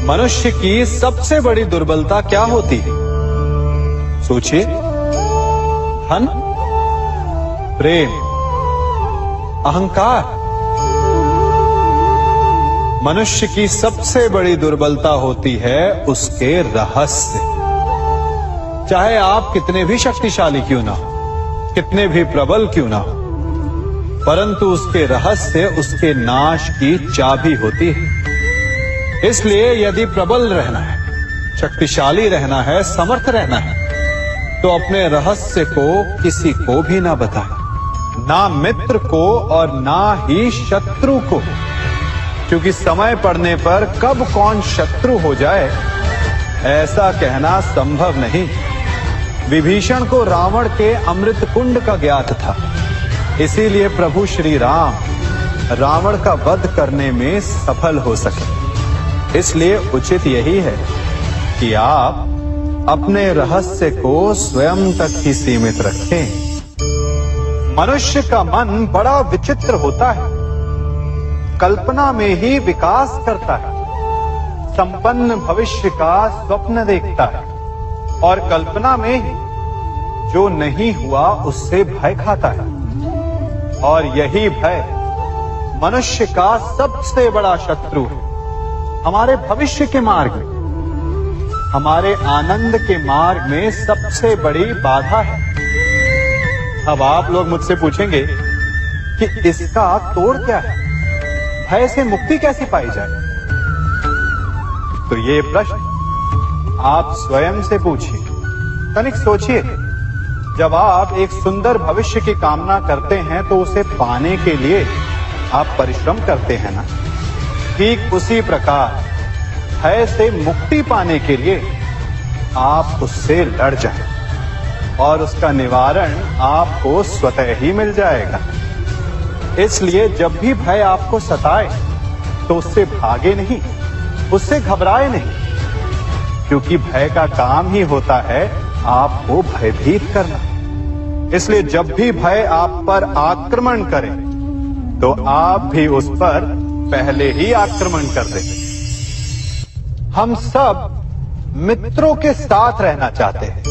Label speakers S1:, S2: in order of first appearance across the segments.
S1: मनुष्य की सबसे बड़ी दुर्बलता क्या होती है? सोचिए। धन, प्रेम, अहंकार। मनुष्य की सबसे बड़ी दुर्बलता होती है उसके रहस्य। चाहे आप कितने भी शक्तिशाली क्यों ना हो, कितने भी प्रबल क्यों ना हो, परंतु उसके रहस्य उसके नाश की चाबी होती है। इसलिए यदि प्रबल रहना है, शक्तिशाली रहना है, समर्थ रहना है, तो अपने रहस्य को किसी को भी ना बताए, ना मित्र को और ना ही शत्रु को, क्योंकि समय पड़ने पर कब कौन शत्रु हो जाए ऐसा कहना संभव नहीं। विभीषण को रावण के अमृत कुंड का ज्ञात था, इसीलिए प्रभु श्री राम रावण का वध करने में सफल हो सके। इसलिए उचित यही है कि आप अपने रहस्य को स्वयं तक ही सीमित रखें। मनुष्य का मन बड़ा विचित्र होता है, कल्पना में ही विकास करता है, संपन्न भविष्य का स्वप्न देखता है और कल्पना में ही जो नहीं हुआ उससे भय खाता है। और यही भय मनुष्य का सबसे बड़ा शत्रु है। हमारे भविष्य के मार्ग में, हमारे आनंद के मार्ग में सबसे बड़ी बाधा है। अब आप लोग मुझसे पूछेंगे कि इसका तोड़ क्या है, भय से मुक्ति कैसे पाई जाए? तो ये प्रश्न आप स्वयं से पूछिए। तनिक सोचिए, जब आप एक सुंदर भविष्य की कामना करते हैं तो उसे पाने के लिए आप परिश्रम करते हैं ना? ठीक उसी प्रकार भय से मुक्ति पाने के लिए आप उससे लड़ जाएं और उसका निवारण आपको स्वतः ही मिल जाएगा। इसलिए जब भी भय आपको सताए तो उससे भागे नहीं, उससे घबराए नहीं, क्योंकि भय का काम ही होता है आपको भयभीत करना। इसलिए जब भी भय आप पर आक्रमण करे तो आप भी उस पर पहले ही आक्रमण कर दें। हम सब मित्रों के साथ रहना चाहते हैं,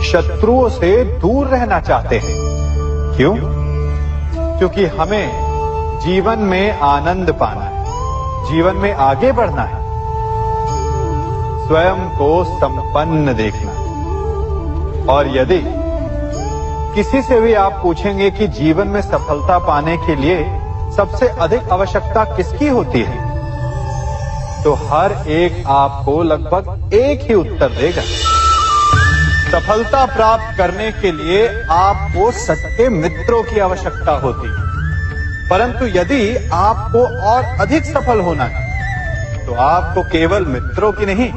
S1: शत्रुओं से दूर रहना चाहते हैं। क्यों? क्योंकि हमें जीवन में आनंद पाना है, जीवन में आगे बढ़ना है, स्वयं को संपन्न देखना है। और यदि किसी से भी आप पूछेंगे कि जीवन में सफलता पाने के लिए सबसे अधिक आवश्यकता किसकी होती है, तो हर एक आपको लगभग एक ही उत्तर देगा। सफलता प्राप्त करने के लिए आपको सच्चे मित्रों की आवश्यकता होती है। परंतु यदि आपको और अधिक सफल होना है तो आपको केवल मित्रों की नहीं,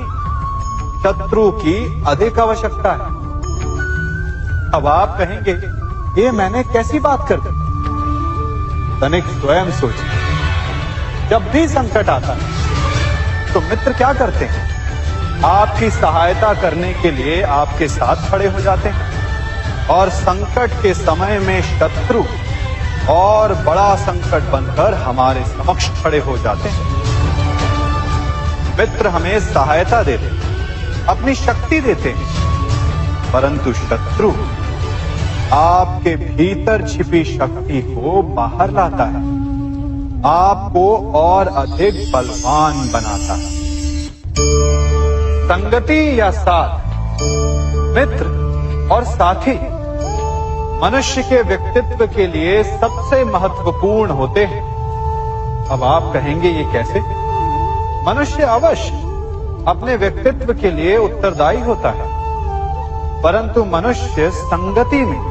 S1: शत्रु की अधिक आवश्यकता है। अब आप कहेंगे, ये मैंने कैसी बात कर दी? तनिक स्वयं सोचिए। जब भी संकट आता है तो मित्र क्या करते हैं? आपकी सहायता करने के लिए आपके साथ खड़े हो जाते हैं और संकट के समय में शत्रु और बड़ा संकट बनकर हमारे समक्ष खड़े हो जाते हैं। मित्र हमें सहायता देते हैं, अपनी शक्ति देते हैं, परंतु शत्रु आपके भीतर छिपी शक्ति को बाहर लाता है, आपको और अधिक बलवान बनाता है। संगति या साथ, मित्र और साथी मनुष्य के व्यक्तित्व के लिए सबसे महत्वपूर्ण होते हैं। अब आप कहेंगे, ये कैसे? मनुष्य अवश्य अपने व्यक्तित्व के लिए उत्तरदायी होता है, परंतु मनुष्य संगति में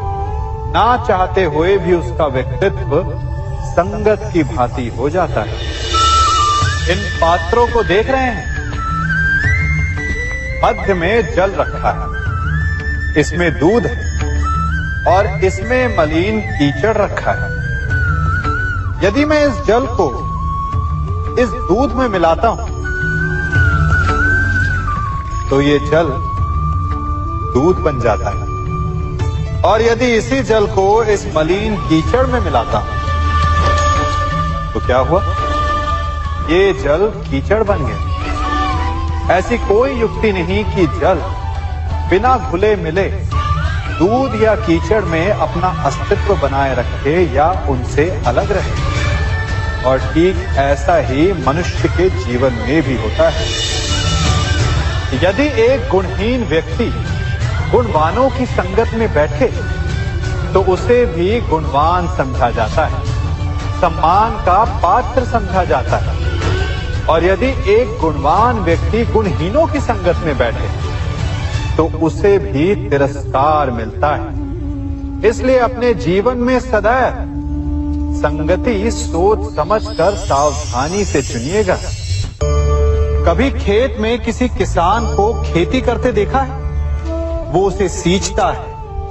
S1: ना चाहते हुए भी उसका व्यक्तित्व संगत की भांति हो जाता है। इन पात्रों को देख रहे हैं, मध्य में जल रखा है, इसमें दूध है और इसमें मलिन कीचड़ रखा है। यदि मैं इस जल को इस दूध में मिलाता हूं तो ये जल दूध बन जाता है, और यदि इसी जल को इस मलिन कीचड़ में मिलाता हूं तो क्या हुआ? ये जल कीचड़ बन गया। ऐसी कोई युक्ति नहीं कि जल बिना घुले मिले दूध या कीचड़ में अपना अस्तित्व बनाए रखे या उनसे अलग रहे। और ठीक ऐसा ही मनुष्य के जीवन में भी होता है। यदि एक गुणहीन व्यक्ति गुणवानों की संगत में बैठे तो उसे भी गुणवान समझा जाता है, सम्मान का पात्र समझा जाता है। और यदि एक गुणवान व्यक्ति गुणहीनों की संगत में बैठे तो उसे भी तिरस्कार मिलता है। इसलिए अपने जीवन में सदैव संगति सोच समझकर सावधानी से चुनिएगा। कभी खेत में किसी किसान को खेती करते देखा है? वो उसे सींचता है,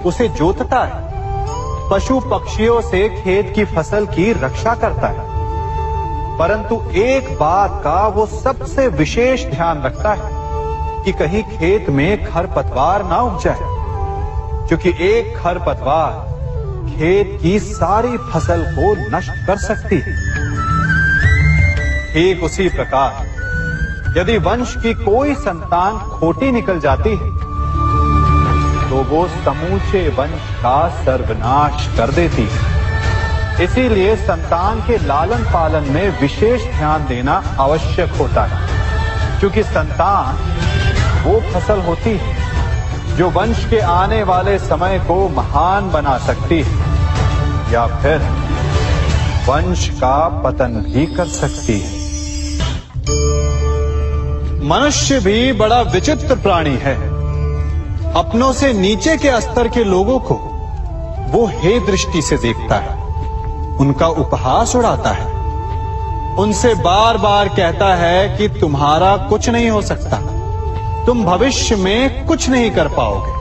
S1: उसे जोतता है, पशु पक्षियों से खेत की फसल की रक्षा करता है। परंतु एक बात का वो सबसे विशेष ध्यान रखता है कि कहीं खेत में खरपतवार ना उग जाए, क्योंकि एक खरपतवार खेत की सारी फसल को नष्ट कर सकती है। ठीक उसी प्रकार यदि वंश की कोई संतान खोटी निकल जाती है तो वो समूचे वंश का सर्वनाश कर देती है। इसीलिए संतान के लालन पालन में विशेष ध्यान देना आवश्यक होता है, क्योंकि संतान वो फसल होती है जो वंश के आने वाले समय को महान बना सकती है या फिर वंश का पतन भी कर सकती है। मनुष्य भी बड़ा विचित्र प्राणी है। अपनों से नीचे के स्तर के लोगों को वो हे दृष्टि से देखता है, उनका उपहास उड़ाता है, उनसे बार बार कहता है कि तुम्हारा कुछ नहीं हो सकता, तुम भविष्य में कुछ नहीं कर पाओगे।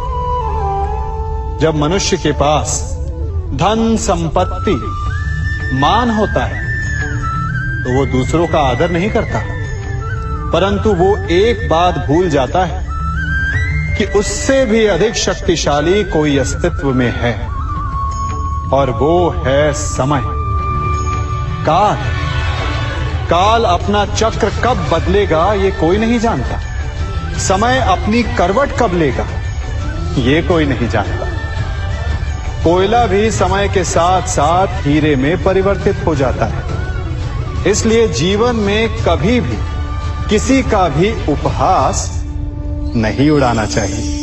S1: जब मनुष्य के पास धन संपत्ति मान होता है तो वो दूसरों का आदर नहीं करता, परंतु वो एक बात भूल जाता है कि उससे भी अधिक शक्तिशाली कोई अस्तित्व में है, और वो है समय। काल काल अपना चक्र कब बदलेगा ये कोई नहीं जानता। समय अपनी करवट कब लेगा ये कोई नहीं जानता। कोयला भी समय के साथ साथ हीरे में परिवर्तित हो जाता है। इसलिए जीवन में कभी भी किसी का भी उपहास नहीं उड़ाना चाहिए।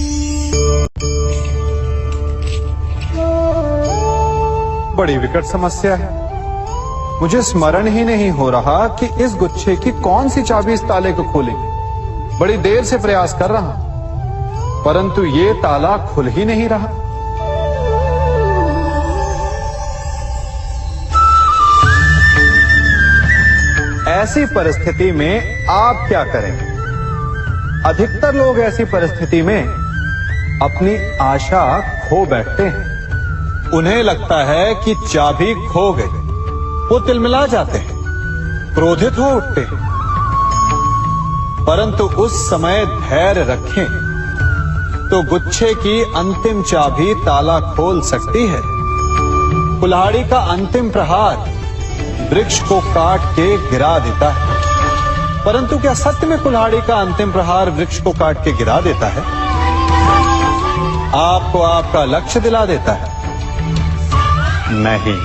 S1: बड़ी विकट समस्या है। मुझे स्मरण ही नहीं हो रहा कि इस गुच्छे की कौन सी चाबी इस ताले को खोलेगी। बड़ी देर से प्रयास कर रहा हूं, परंतु ये ताला खुल ही नहीं रहा। ऐसी परिस्थिति में आप क्या करेंगे? अधिकतर लोग ऐसी परिस्थिति में अपनी आशा खो बैठते हैं। उन्हें लगता है कि चाबी खो गई। वो तिलमिला जाते हैं, क्रोधित हो उठते हैं। परंतु उस समय धैर्य रखें तो गुच्छे की अंतिम चाबी ताला खोल सकती है। कुल्हाड़ी का अंतिम प्रहार वृक्ष को काट के गिरा देता है, परंतु क्या सत्य में कुल्हाड़ी का अंतिम प्रहार वृक्ष को काट के गिरा देता है? आपको आपका लक्ष्य दिला देता है? नहीं,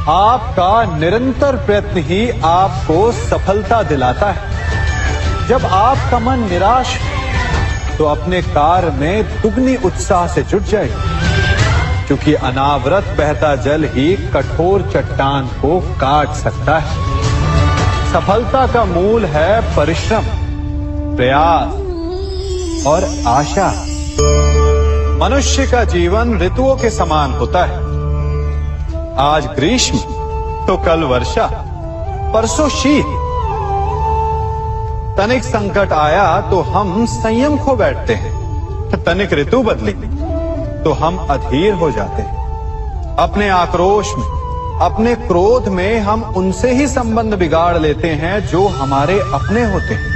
S1: आपका निरंतर प्रयत्न ही आपको सफलता दिलाता है। जब आपका मन निराश है तो अपने कार्य में दुगनी उत्साह से जुट जाए, क्योंकि अनावरत बहता जल ही कठोर चट्टान को काट सकता है। सफलता का मूल है परिश्रम, प्रयास और आशा। मनुष्य का जीवन ऋतुओं के समान होता है। आज ग्रीष्म तो कल वर्षा, परसों शीत। तनिक संकट आया तो हम संयम खो बैठते हैं, तनिक ऋतु बदली तो हम अधीर हो जाते हैं। अपने आक्रोश में, अपने क्रोध में हम उनसे ही संबंध बिगाड़ लेते हैं जो हमारे अपने होते हैं।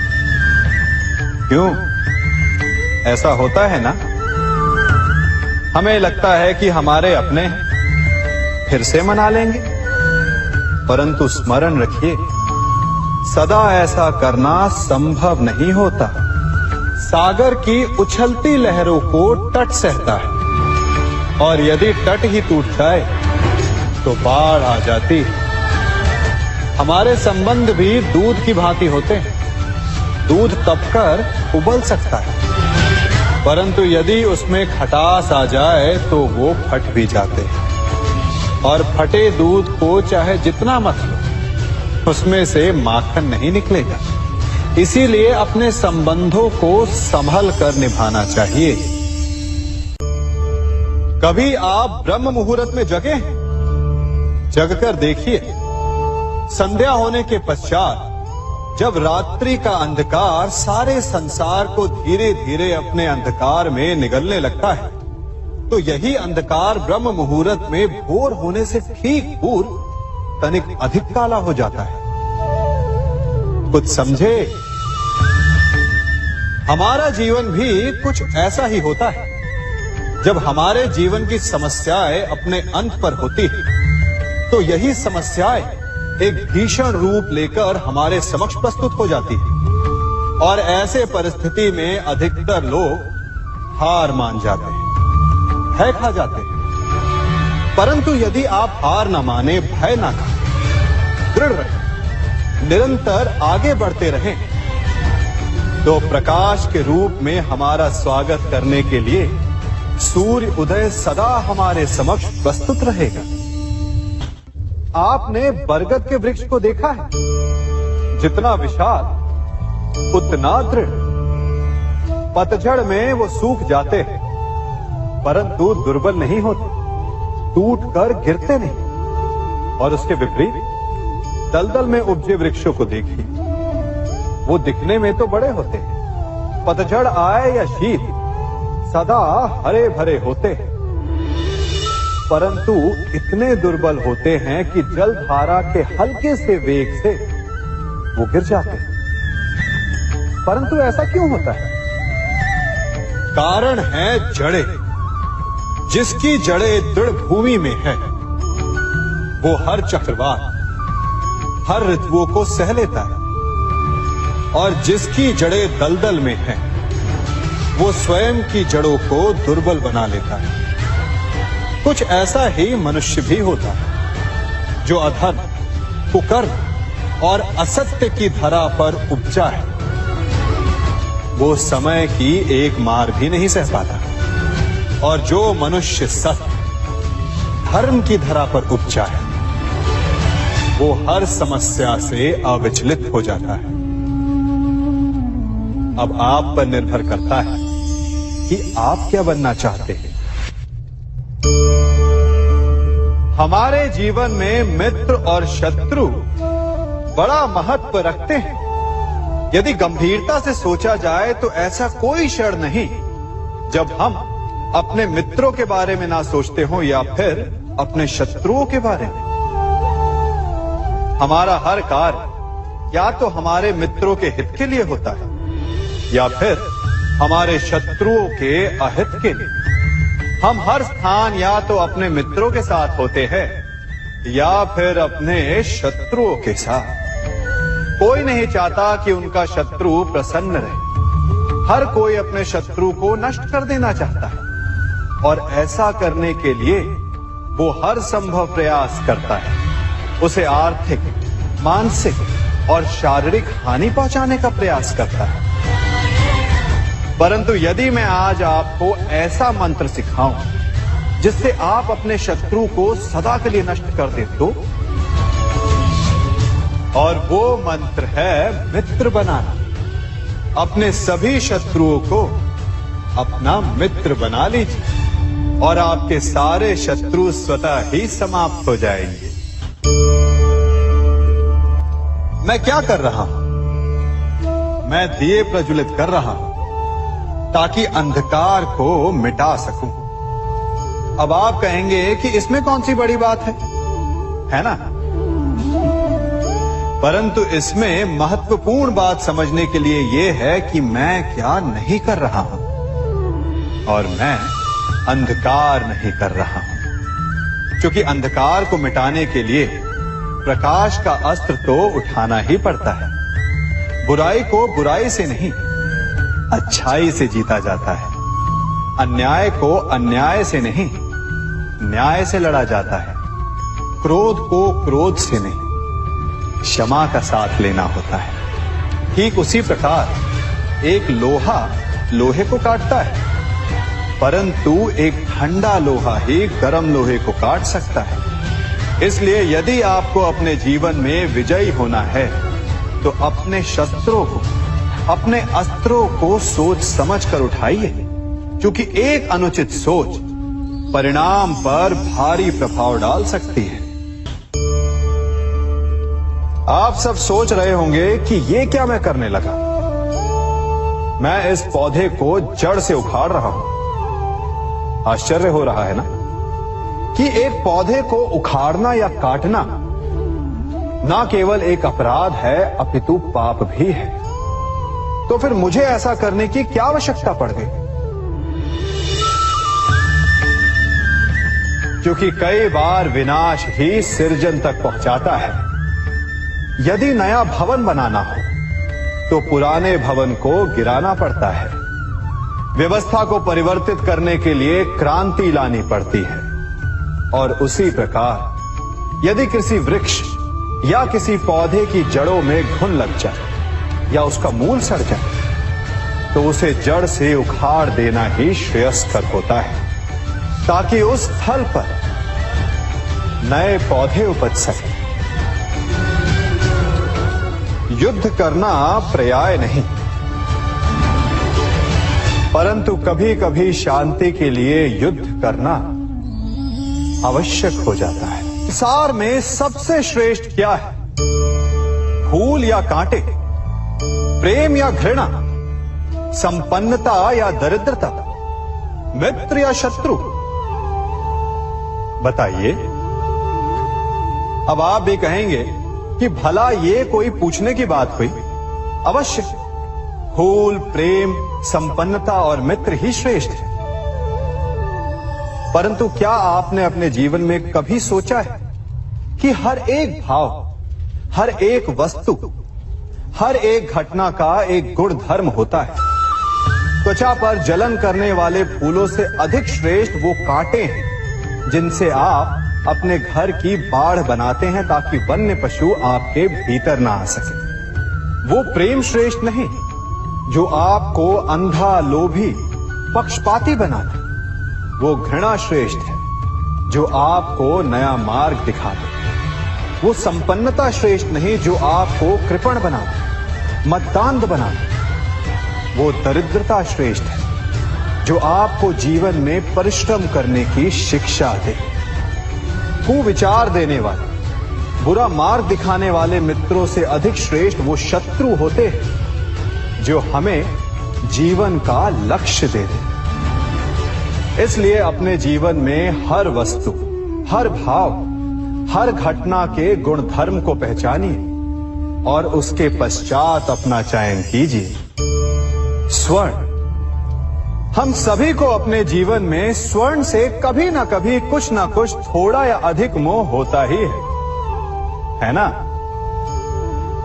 S1: क्यों ऐसा होता है ना? हमें लगता है कि हमारे अपने फिर से मना लेंगे, परंतु स्मरण रखिए सदा ऐसा करना संभव नहीं होता। सागर की उछलती लहरों को तट सहता है और यदि तट ही टूट जाए तो बाढ़ आ जाती है। हमारे संबंध भी दूध की भांति होते हैं। दूध तपकर उबल सकता है, परंतु यदि उसमें खटास आ जाए तो वो फट भी जाते हैं। और फटे दूध को चाहे जितना मत लो, उसमें से माखन नहीं निकलेगा। इसीलिए अपने संबंधों को संभल कर निभाना चाहिए। कभी आप ब्रह्म मुहूर्त में जगे हैं? जगकर देखिए, संध्या होने के पश्चात जब रात्रि का अंधकार सारे संसार को धीरे धीरे अपने अंधकार में निगलने लगता है, तो यही अंधकार ब्रह्म मुहूर्त में भोर होने से ठीक पूर्व तनिक अधिक काला हो जाता है। कुछ समझे? हमारा जीवन भी कुछ ऐसा ही होता है। जब हमारे जीवन की समस्याएं अपने अंत पर होती है, तो यही समस्याएं एक भीषण रूप लेकर हमारे समक्ष प्रस्तुत हो जाती है और ऐसे परिस्थिति में अधिकतर लोग हार मान जाते हैं, भय खा जाते हैं। परंतु यदि आप हार न माने, भय न खाएं, दृढ़ रहें, निरंतर आगे बढ़ते रहें, तो प्रकाश के रूप में हमारा स्वागत करने के लिए सूर्य उदय सदा हमारे समक्ष प्रस्तुत रहेगा। आपने बरगद के वृक्ष को देखा है? जितना विशाल उतना दृढ़। पतझड़ में वो सूख जाते हैं, परंतु दुर्बल नहीं होते, टूटकर गिरते नहीं। और उसके विपरीत दलदल में उपजे वृक्षों को देखिए, वो दिखने में तो बड़े होते हैं, पतझड़ आए या शीत सदा हरे भरे होते हैं, परंतु इतने दुर्बल होते हैं कि जल धारा के हल्के से वेग से वो गिर जाते हैं। परंतु ऐसा क्यों होता है? कारण है जड़ें। जिसकी जड़ें दृढ़ भूमि में है, वो हर चक्रवात, हर ऋतुओं को सह लेता है। और जिसकी जड़ें दलदल में है, वो स्वयं की जड़ों को दुर्बल बना लेता है। कुछ ऐसा ही मनुष्य भी होता है, जो अधर्म, कुकर्म और असत्य की धरा पर उपजा है। वो समय की एक मार भी नहीं सह पाता। और जो मनुष्य सत्य, धर्म की धरा पर उपजा है, वो हर समस्या से अविचलित हो जाता है। अब आप पर निर्भर करता है कि आप क्या बनना चाहते हैं। हमारे जीवन में मित्र और शत्रु बड़ा महत्व रखते हैं। यदि गंभीरता से सोचा जाए तो ऐसा कोई क्षण नहीं जब हम अपने मित्रों के बारे में ना सोचते हो या फिर अपने शत्रुओं के बारे में। हमारा हर कार्य या तो हमारे मित्रों के हित के लिए होता है या फिर हमारे शत्रुओं के अहित के लिए। हम हर स्थान या तो अपने मित्रों के साथ होते हैं या फिर अपने शत्रुओं के साथ। कोई नहीं चाहता कि उनका शत्रु प्रसन्न रहे। हर कोई अपने शत्रु को नष्ट कर देना चाहता है और ऐसा करने के लिए वो हर संभव प्रयास करता है। उसे आर्थिक, मानसिक और शारीरिक हानि पहुंचाने का प्रयास करता है। परंतु यदि मैं आज आपको ऐसा मंत्र सिखाऊं जिससे आप अपने शत्रु को सदा के लिए नष्ट कर दे तो, और वो मंत्र है मित्र बनाना। अपने सभी शत्रुओं को अपना मित्र बना लीजिए और आपके सारे शत्रु स्वतः ही समाप्त हो जाएंगे। मैं क्या कर रहा हूं? मैं दिए प्रज्वलित कर रहा हूं ताकि अंधकार को मिटा सकूं। अब आप कहेंगे कि इसमें कौन सी बड़ी बात है ना? परंतु इसमें महत्वपूर्ण बात समझने के लिए यह है कि मैं क्या नहीं कर रहा हूं, और मैं अंधकार नहीं कर रहा हूं। क्योंकि अंधकार को मिटाने के लिए प्रकाश का अस्त्र तो उठाना ही पड़ता है। बुराई को बुराई से नहीं, अच्छाई से जीता जाता है। अन्याय को अन्याय से नहीं, न्याय से लड़ा जाता है। क्रोध को क्रोध से नहीं, क्षमा का साथ लेना होता है। ठीक उसी प्रकार एक लोहा लोहे को काटता है, परंतु एक ठंडा लोहा ही गर्म लोहे को काट सकता है। इसलिए यदि आपको अपने जीवन में विजयी होना है तो अपने शस्त्रों को, अपने अस्त्रों को सोच समझ कर उठाइए, क्योंकि एक अनुचित सोच परिणाम पर भारी प्रभाव डाल सकती है। आप सब सोच रहे होंगे कि ये क्या मैं करने लगा। मैं इस पौधे को जड़ से उखाड़ रहा हूं। आश्चर्य हो रहा है ना कि एक पौधे को उखाड़ना या काटना ना केवल एक अपराध है अपितु पाप भी है। तो फिर मुझे ऐसा करने की क्या आवश्यकता पड़ गई? क्योंकि कई बार विनाश ही सृजन तक पहुंचाता है। यदि नया भवन बनाना हो तो पुराने भवन को गिराना पड़ता है। व्यवस्था को परिवर्तित करने के लिए क्रांति लानी पड़ती है। और उसी प्रकार यदि किसी वृक्ष या किसी पौधे की जड़ों में घुन लग जाए या उसका मूल सड़ जाए तो उसे जड़ से उखाड़ देना ही श्रेयस्कर होता है, ताकि उस स्थल पर नए पौधे उपज सके। युद्ध करना पर्याय नहीं, परंतु कभी कभी शांति के लिए युद्ध करना आवश्यक हो जाता है। संसार में सबसे श्रेष्ठ क्या है? फूल या कांटे, प्रेम या घृणा, संपन्नता या दरिद्रता, मित्र या शत्रु? बताइए। अब आप भी कहेंगे कि भला ये कोई पूछने की बात हुई? अवश्य, फूल, प्रेम, संपन्नता और मित्र ही श्रेष्ठ है। परंतु क्या आपने अपने जीवन में कभी सोचा है कि हर एक भाव, हर एक वस्तु, हर एक घटना का एक गुण धर्म होता है? त्वचा पर जलन करने वाले फूलों से अधिक श्रेष्ठ वो कांटे हैं जिनसे आप अपने घर की बाढ़ बनाते हैं ताकि वन्य पशु आपके भीतर ना आ सके। वो प्रेम श्रेष्ठ नहीं जो आपको अंधा, लोभी, पक्षपाती बनाता। वो घृणा श्रेष्ठ है जो आपको नया मार्ग दिखा दे। वो संपन्नता श्रेष्ठ नहीं जो आपको कृपण बना दे, मतदान बना दे। वो दरिद्रता श्रेष्ठ है जो आपको जीवन में परिश्रम करने की शिक्षा दे। कुविचार देने वाले, बुरा मार्ग दिखाने वाले मित्रों से अधिक श्रेष्ठ वो शत्रु होते हैं जो हमें जीवन का लक्ष्य दे दे। इसलिए अपने जीवन में हर वस्तु, हर भाव, हर घटना के गुण धर्म को पहचानिए और उसके पश्चात अपना चयन कीजिए। स्वर्ण, हम सभी को अपने जीवन में स्वर्ण से कभी ना कभी कुछ ना कुछ थोड़ा या अधिक मोह होता ही है ना?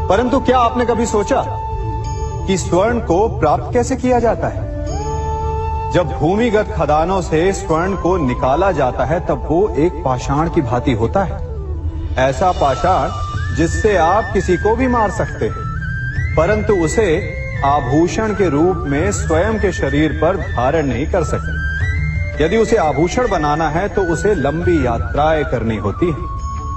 S1: परंतु क्या आपने कभी सोचा कि स्वर्ण को प्राप्त कैसे किया जाता है? जब भूमिगत खदानों से स्वर्ण को निकाला जाता है तब वो एक पाषाण की भांति होता है। ऐसा पाषाण जिससे आप किसी को भी मार सकते हैं, परंतु उसे आभूषण के रूप में स्वयं के शरीर पर धारण नहीं कर सकते। यदि उसे आभूषण बनाना है तो उसे लंबी यात्राएं करनी होती है।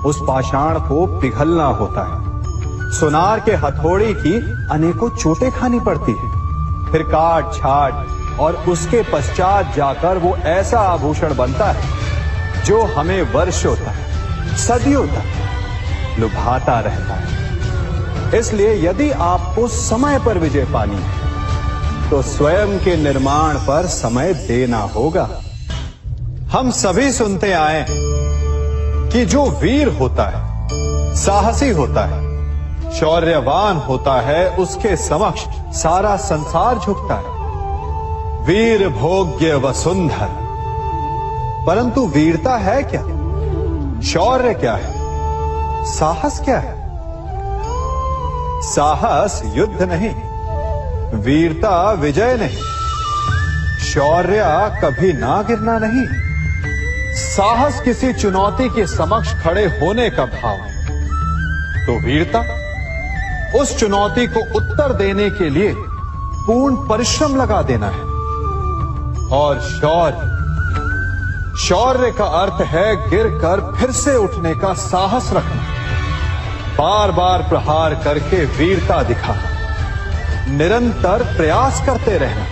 S1: उस पाषाण को पिघलना होता है। सुनार के हथौड़ी की अनेकों चोटें खानी पड़ती है। फिर काट छाट और उसके पश्चात जाकर वो ऐसा आभूषण बनता है जो हमें वर्षों तक, सदियों तक लुभाता रहता है। इसलिए यदि आपको समय पर विजय पानी है तो स्वयं के निर्माण पर समय देना होगा। हम सभी सुनते आए कि जो वीर होता है, साहसी होता है, शौर्यवान होता है, उसके समक्ष सारा संसार झुकता है। वीर भोग्य वसुंधर। परंतु वीरता है क्या? शौर्य क्या है? साहस क्या है? साहस युद्ध नहीं, वीरता विजय नहीं, शौर्य कभी ना गिरना नहीं। साहस किसी चुनौती के समक्ष खड़े होने का भाव है, तो वीरता उस चुनौती को उत्तर देने के लिए पूर्ण परिश्रम लगा देना है। और शौर्य का अर्थ है गिरकर फिर से उठने का साहस रखना, बार बार प्रहार करके वीरता दिखाना, निरंतर प्रयास करते रहना,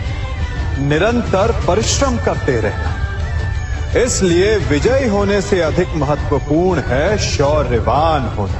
S1: निरंतर परिश्रम करते रहना। इसलिए विजयी होने से अधिक महत्वपूर्ण है शौर्यवान होना।